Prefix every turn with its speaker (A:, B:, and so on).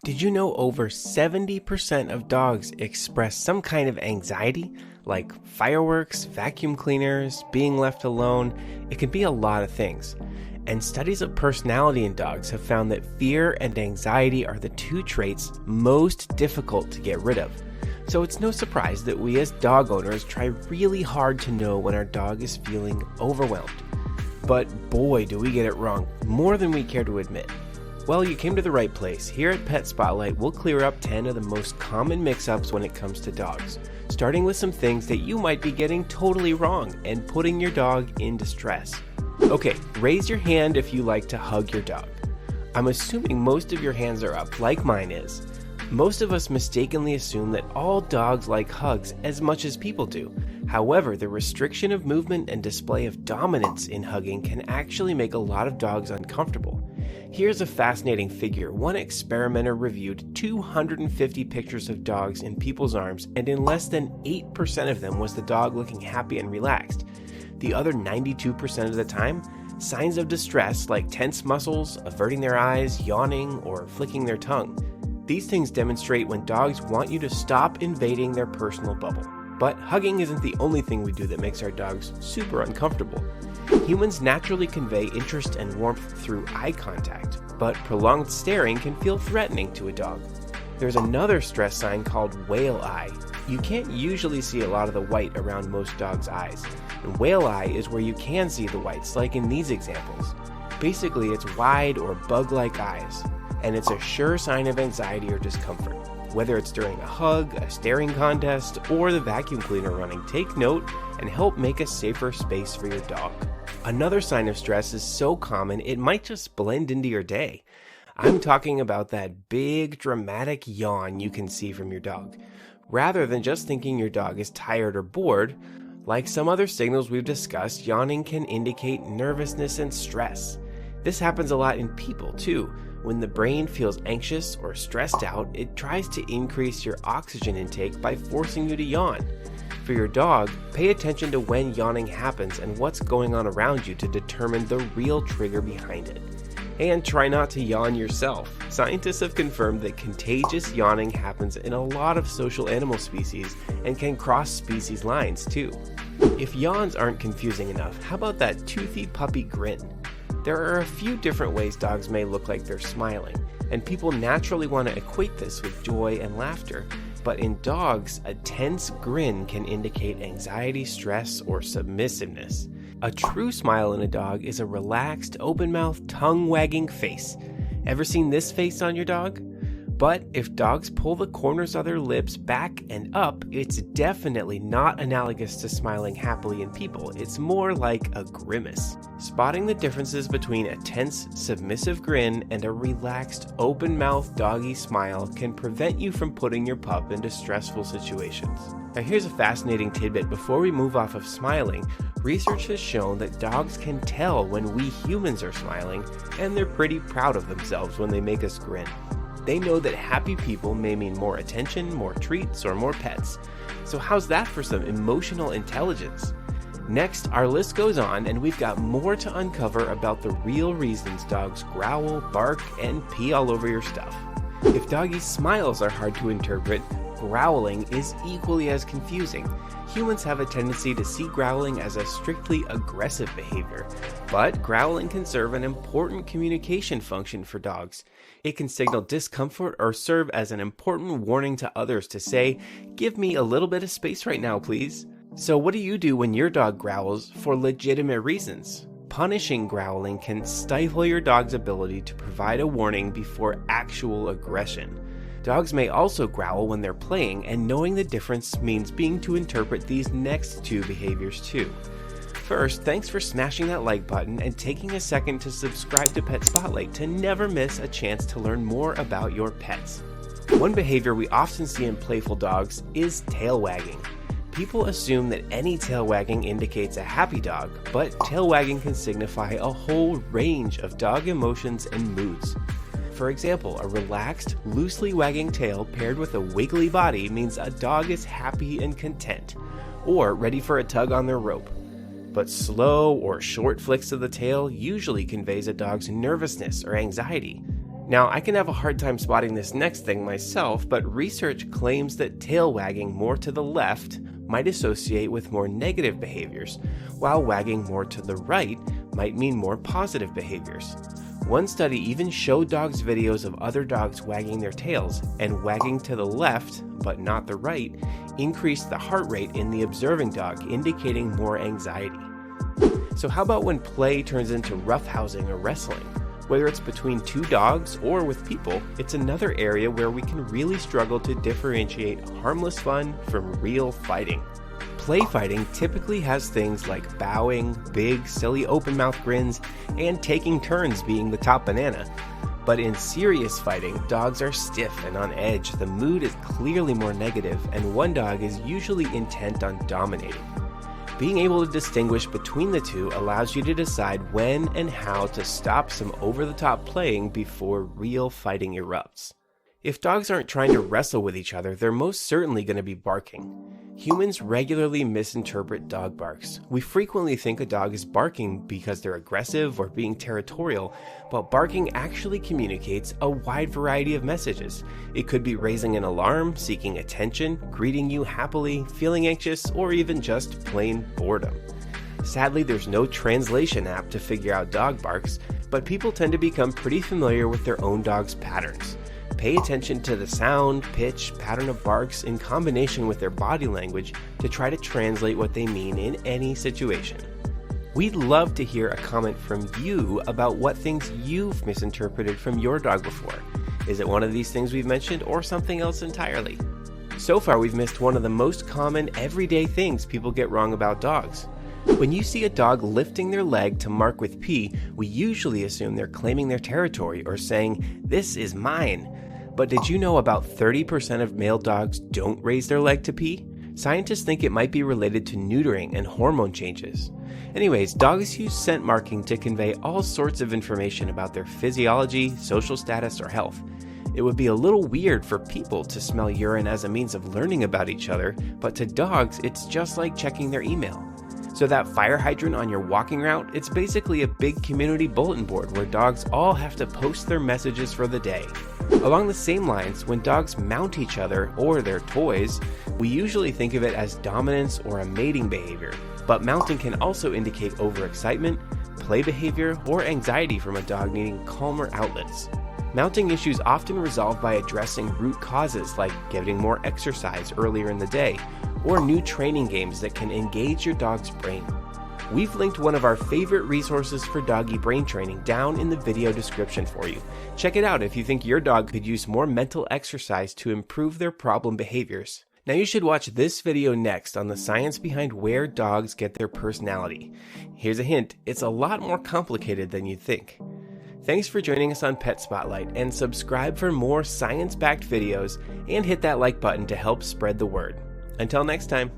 A: Did you know over 70% of dogs express some kind of anxiety, like fireworks, vacuum cleaners, being left alone? It can be a lot of things. And studies of personality in dogs have found that fear and anxiety are the two traits most difficult to get rid of. So it's no surprise that we as dog owners try really hard to know when our dog is feeling overwhelmed. But boy, do we get it wrong, more than we care to admit. Well, you came to the right place. Here at Pet Spotlight, we'll clear up 10 of the most common mix-ups when it comes to dogs, starting with some things that you might be getting totally wrong and putting your dog in distress. Okay, raise your hand if you like to hug your dog. I'm assuming most of your hands are up, like mine is. Most of us mistakenly assume that all dogs like hugs as much as people do. However, the restriction of movement and display of dominance in hugging can actually make a lot of dogs uncomfortable. Here's a fascinating figure. One experimenter reviewed 250 pictures of dogs in people's arms, and in less than 8% of them was the dog looking happy and relaxed. The other 92% of the time, signs of distress like tense muscles, averting their eyes, yawning, or flicking their tongue. These things demonstrate when dogs want you to stop invading their personal bubble. But hugging isn't the only thing we do that makes our dogs super uncomfortable. Humans naturally convey interest and warmth through eye contact, but prolonged staring can feel threatening to a dog. There's another stress sign called whale eye. You can't usually see a lot of the white around most dogs' eyes, and whale eye is where you can see the whites, like in these examples. Basically, it's wide or bug-like eyes, and it's a sure sign of anxiety or discomfort. Whether it's during a hug, a staring contest, or the vacuum cleaner running, take note and help make a safer space for your dog. Another sign of stress is so common it might just blend into your day. I'm talking about that big dramatic yawn you can see from your dog. Rather than just thinking your dog is tired or bored, like some other signals we've discussed, yawning can indicate nervousness and stress. This happens a lot in people too. When the brain feels anxious or stressed out, it tries to increase your oxygen intake by forcing you to yawn. For your dog, pay attention to when yawning happens and what's going on around you to determine the real trigger behind it. And try not to yawn yourself. Scientists have confirmed that contagious yawning happens in a lot of social animal species and can cross species lines too. If yawns aren't confusing enough, how about that toothy puppy grin? There are a few different ways dogs may look like they're smiling, and people naturally want to equate this with joy and laughter. But in dogs, a tense grin can indicate anxiety, stress, or submissiveness. A true smile in a dog is a relaxed, open-mouthed, tongue-wagging face. Ever seen this face on your dog? But if dogs pull the corners of their lips back and up, it's definitely not analogous to smiling happily in people. It's more like a grimace. Spotting the differences between a tense, submissive grin and a relaxed, open-mouthed doggy smile can prevent you from putting your pup into stressful situations. Now here's a fascinating tidbit before we move off of smiling. Research has shown that dogs can tell when we humans are smiling, and they're pretty proud of themselves when they make us grin. They know that happy people may mean more attention, more treats, or more pets. So how's that for some emotional intelligence? Next, our list goes on, and we've got more to uncover about the real reasons dogs growl, bark, and pee all over your stuff. If doggy smiles are hard to interpret, growling is equally as confusing. Humans have a tendency to see growling as a strictly aggressive behavior, but growling can serve an important communication function for dogs. It can signal discomfort or serve as an important warning to others to say, "Give me a little bit of space right now, please." So what do you do when your dog growls for legitimate reasons? Punishing growling can stifle your dog's ability to provide a warning before actual aggression. Dogs may also growl when they're playing, and knowing the difference means being to interpret these next two behaviors too. First, thanks for smashing that like button and taking a second to subscribe to Pet Spotlight to never miss a chance to learn more about your pets. One behavior we often see in playful dogs is tail wagging. People assume that any tail wagging indicates a happy dog, but tail wagging can signify a whole range of dog emotions and moods. For example, a relaxed, loosely wagging tail paired with a wiggly body means a dog is happy and content, or ready for a tug on their rope. But slow or short flicks of the tail usually conveys a dog's nervousness or anxiety. Now, I can have a hard time spotting this next thing myself, but research claims that tail wagging more to the left might associate with more negative behaviors, while wagging more to the right might mean more positive behaviors. One study even showed dogs videos of other dogs wagging their tails, and wagging to the left, but not the right, increased the heart rate in the observing dog, indicating more anxiety. So how about when play turns into roughhousing or wrestling? Whether it's between two dogs or with people, it's another area where we can really struggle to differentiate harmless fun from real fighting. Play fighting typically has things like bowing, big, silly open-mouth grins, and taking turns being the top banana. But in serious fighting, dogs are stiff and on edge, the mood is clearly more negative, and one dog is usually intent on dominating. Being able to distinguish between the two allows you to decide when and how to stop some over-the-top playing before real fighting erupts. If dogs aren't trying to wrestle with each other, they're most certainly going to be barking. Humans regularly misinterpret dog barks. We frequently think a dog is barking because they're aggressive or being territorial, but barking actually communicates a wide variety of messages. It could be raising an alarm, seeking attention, greeting you happily, feeling anxious, or even just plain boredom. Sadly, there's no translation app to figure out dog barks, but people tend to become pretty familiar with their own dog's patterns. Pay attention to the sound, pitch, pattern of barks in combination with their body language to try to translate what they mean in any situation. We'd love to hear a comment from you about what things you've misinterpreted from your dog before. Is it one of these things we've mentioned or something else entirely? So far, we've missed one of the most common everyday things people get wrong about dogs. When you see a dog lifting their leg to mark with P, we usually assume they're claiming their territory or saying, "This is mine." But did you know about 30% of male dogs don't raise their leg to pee? Scientists think it might be related to neutering and hormone changes. Anyways, dogs use scent marking to convey all sorts of information about their physiology, social status, or health. It would be a little weird for people to smell urine as a means of learning about each other, but to dogs, it's just like checking their email. So that fire hydrant on your walking route, it's basically a big community bulletin board where dogs all have to post their messages for the day. Along the same lines, when dogs mount each other or their toys, we usually think of it as dominance or a mating behavior, but mounting can also indicate overexcitement, play behavior, or anxiety from a dog needing calmer outlets. Mounting issues often resolve by addressing root causes like getting more exercise earlier in the day, or new training games that can engage your dog's brain. We've linked one of our favorite resources for doggy brain training down in the video description for you. Check it out if you think your dog could use more mental exercise to improve their problem behaviors. Now you should watch this video next on the science behind where dogs get their personality. Here's a hint, it's a lot more complicated than you'd think. Thanks for joining us on Pet Spotlight, and subscribe for more science-backed videos and hit that like button to help spread the word. Until next time.